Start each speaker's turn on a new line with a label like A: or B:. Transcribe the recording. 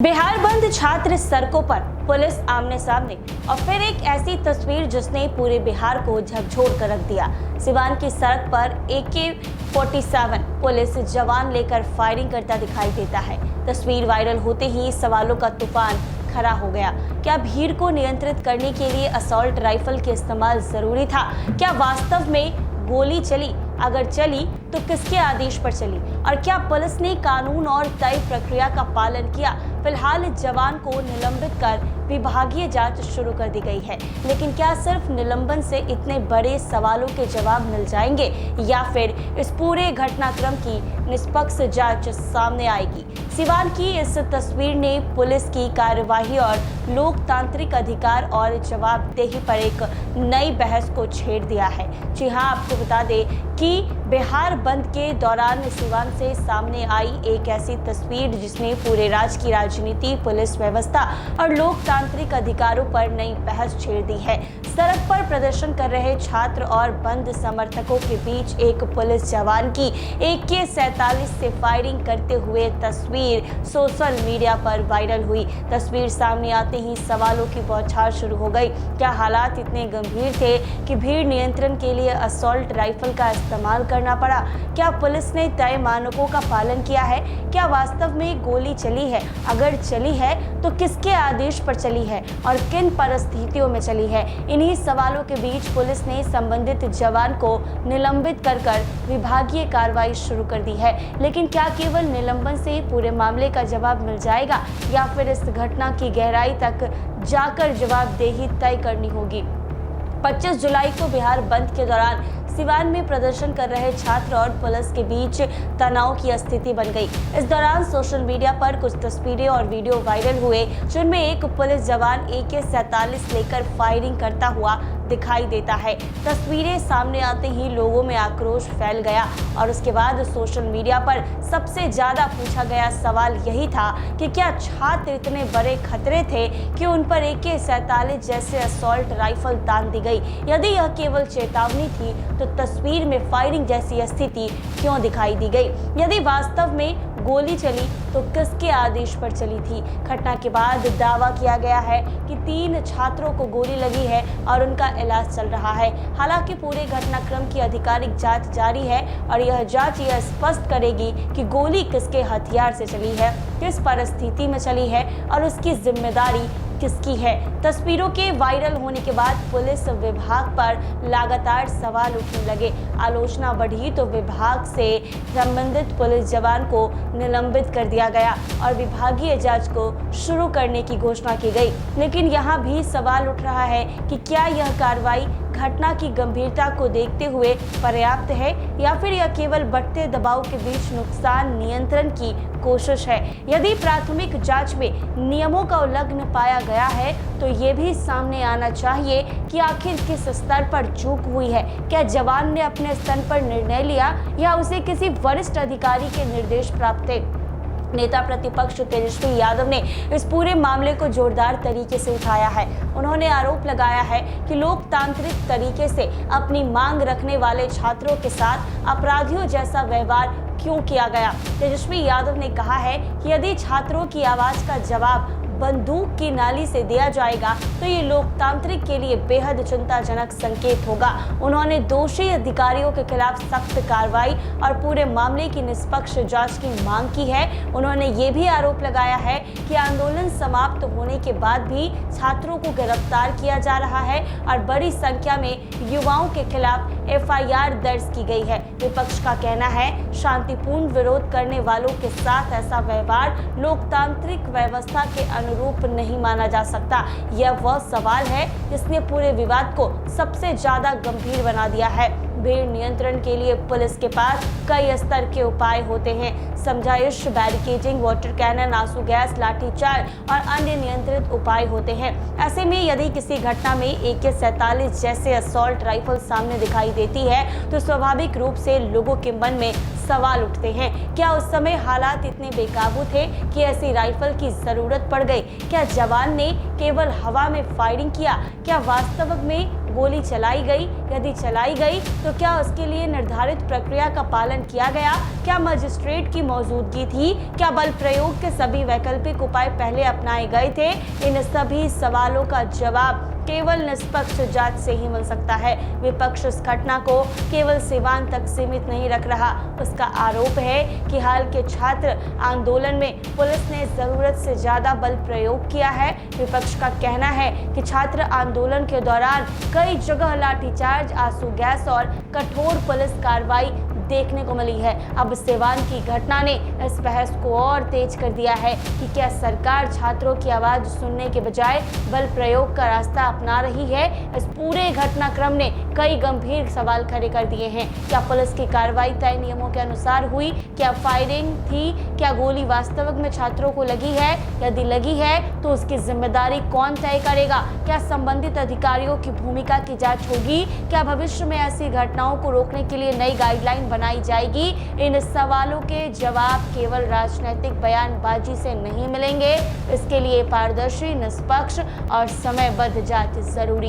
A: बिहार बंद छात्र सड़कों पर, पुलिस आमने सामने और फिर एक ऐसी तस्वीर जिसने पूरे बिहार को झकझोर कर रख दिया। सिवान की सड़क पर AK-47 पुलिस जवान लेकर फायरिंग करता दिखाई देता है। तस्वीर वायरल होते ही सवालों का तूफान खड़ा हो गया। क्या भीड़ को नियंत्रित करने के लिए असॉल्ट राइफल के इस्तेमाल जरूरी था? क्या वास्तव में गोली चली? अगर चली तो किसके आदेश पर चली? और क्या पुलिस ने कानून और तय प्रक्रिया का पालन किया? फिलहाल जवान को निलंबित कर विभागीय जांच शुरू कर दी गई है, लेकिन क्या सिर्फ निलंबन से इतने बड़े सवालों के जवाब मिल जाएंगे या फिर इस पूरे घटनाक्रम की निष्पक्ष जांच सामने आएगी? सिवान की इस तस्वीर ने पुलिस की कार्यवाही और लोकतांत्रिक अधिकार और जवाबदेही पर एक नई बहस को छेड़ दिया है। जी हां, आपको बता दें कि बिहार बंद के दौरान सिवान से सामने आई एक ऐसी तस्वीर जिसने पूरे राज्य की राजनीति, पुलिस व्यवस्था और लोकतांत्रिक अधिकारों पर नई बहस छेड़ दी है। सड़क पर प्रदर्शन कर रहे छात्र और बंद समर्थकों के बीच एक पुलिस जवान की AK-47 से फायरिंग करते हुए तस्वीर सोशल मीडिया पर वायरल हुई। तस्वीर सामने आते ही सवालों की बौछार शुरू हो गई। क्या हालात इतने गंभीर थे कि भीड़ नियंत्रण के लिए असॉल्ट राइफल का इस्तेमाल करना पड़ा? क्या पुलिस ने तय मानकों का पालन किया है? क्या वास्तव में गोली चली है? अगर चली है तो किसके आदेश पर चली है और किन परिस्थितियों में चली है? इन्हीं सवालों के बीच पुलिस ने संबंधित जवान को निलंबित कर विभागीय कार्रवाई शुरू कर दी है। लेकिन क्या केवल निलंबन से पूरे मामले का जवाब मिल जाएगा या फिर इस घटना की गहराई तक जाकर जवाबदेही तय करनी होगी? 25 जुलाई को बिहार बंद के दौरान सिवान में प्रदर्शन कर रहे छात्र और पुलिस के बीच तनाव की स्थिति बन गई। इस दौरान सोशल मीडिया पर कुछ तस्वीरें और वीडियो वायरल हुए जिनमें एक पुलिस जवान AK-47 लेकर फायरिंग करता हुआ दिखाई देता है। तस्वीरें सामने आते ही लोगों में आक्रोश फैल गया और उसके बाद सोशल मीडिया पर सबसे ज्यादा पूछा गया सवाल यही था कि क्या छात्र इतने बड़े खतरे थे कि उन पर AK-47 जैसे असॉल्ट राइफल तान दी गई? यदि यह केवल चेतावनी थी तो तस्वीर में फायरिंग जैसी स्थिति क्यों दिखाई दी गई? यदि वास्तव में गोली चली तो किसके आदेश पर चली थी? घटना के बाद दावा किया गया है कि 3 छात्रों को गोली लगी है और उनका इलाज चल रहा है। हालांकि पूरे घटनाक्रम की आधिकारिक जांच जारी है और यह जांच यह स्पष्ट करेगी कि गोली किसके हथियार से चली है, किस परिस्थिति में चली है और उसकी जिम्मेदारी किसकी है। तस्वीरों के वायरल होने के बाद पुलिस विभाग पर लगातार सवाल उठने लगे। आलोचना बढ़ी तो विभाग से संबंधित पुलिस जवान को निलंबित कर दिया गया और विभागीय जांच को शुरू करने की घोषणा की गई। लेकिन यहाँ भी सवाल उठ रहा है कि क्या यह कार्रवाई घटना की गंभीरता को देखते हुए पर्याप्त है या फिर यह केवल बढ़ते दबाव के बीच नुकसान नियंत्रण की कोशिश है? यदि प्राथमिक जांच में नियमों का उल्लंघन पाया गया है तो ये भी सामने आना चाहिए कि आखिर किस स्तर पर चूक हुई है। क्या जवान ने अपने स्तर पर निर्णय लिया या उसे किसी वरिष्ठ अधिकारी के निर्देश प्राप्त थे? नेता प्रतिपक्ष तेजस्वी यादव ने इस पूरे मामले को जोरदार तरीके से उठाया है। उन्होंने आरोप लगाया है कि लोकतांत्रिक तरीके से अपनी मांग रखने वाले छात्रों के साथ अपराधियों जैसा व्यवहार क्यों किया गया। तेजस्वी यादव ने कहा है कि यदि छात्रों की आवाज का जवाब बंदूक की नाली से दिया जाएगा तो ये लोकतांत्रिक के लिए बेहद चिंताजनक संकेत होगा। उन्होंने दोषी अधिकारियों के खिलाफ सख्त कार्रवाई और पूरे मामले की निष्पक्ष जांच की मांग की है। उन्होंने ये भी आरोप लगाया है कि आंदोलन समाप्त होने के बाद भी छात्रों को गिरफ्तार किया जा रहा है और बड़ी संख्या में युवाओं के खिलाफ FIR दर्ज की गई है। विपक्ष का कहना है शांतिपूर्ण विरोध करने वालों के साथ ऐसा व्यवहार लोकतांत्रिक व्यवस्था के अनुरूप नहीं माना जा सकता। यह वह सवाल है जिसने पूरे विवाद को सबसे ज्यादा गंभीर बना दिया है। भीड़ नियंत्रण के लिए पुलिस के पास कई स्तर के उपाय होते हैं। समझाइश, बैरिकेडिंग, वाटर कैनन, आंसू गैस, लाठीचार्ज और अन्य नियंत्रित उपाय होते हैं। ऐसे में यदि किसी घटना में AK-47 जैसे असॉल्ट राइफल सामने दिखाई देती है तो स्वाभाविक रूप से लोगों के मन में सवाल उठते हैं। क्या उस समय हालात इतने बेकाबू थे कि ऐसी राइफल की जरूरत पड़ गई? क्या जवान ने केवल हवा में फायरिंग किया? क्या वास्तव में गोली चलाई गई? यदि चलाई गई तो क्या उसके लिए निर्धारित प्रक्रिया का पालन किया गया? क्या मजिस्ट्रेट की मौजूदगी थी? क्या बल प्रयोग के सभी वैकल्पिक उपाय पहले अपनाए गए थे? इन सभी सवालों का जवाब केवल निष्पक्ष जांच से ही मिल सकता है। विपक्ष इस घटना को केवल सिवान तक सीमित नहीं रख रहा। उसका आरोप है कि हाल के छात्र आंदोलन में पुलिस ने जरूरत से ज्यादा बल प्रयोग किया है। विपक्ष का कहना है कि छात्र आंदोलन के दौरान कई जगह लाठीचार्ज, आंसू गैस और कठोर पुलिस कार्रवाई देखने को मिली है। अब सिवान की घटना ने इस बहस को और तेज कर दिया है कि क्या सरकार छात्रों की आवाज सुनने के बजाय बल प्रयोग का रास्ता अपना रही है। इस पूरे घटनाक्रम ने कई गंभीर सवाल खड़े कर दिए हैं। क्या पुलिस की कार्रवाई तय नियमों के अनुसार हुई? क्या फायरिंग थी? क्या गोली वास्तविक में छात्रों को लगी है? यदि लगी है तो उसकी जिम्मेदारी कौन तय करेगा? क्या संबंधित अधिकारियों की भूमिका की जांच होगी? क्या भविष्य में ऐसी घटनाओं को रोकने के लिए नई गाइडलाइन बनाई जाएगी? इन सवालों के जवाब केवल राजनीतिक बयानबाजी से नहीं मिलेंगे। इसके लिए पारदर्शी, निष्पक्ष और समयबद्ध जांच जरूरी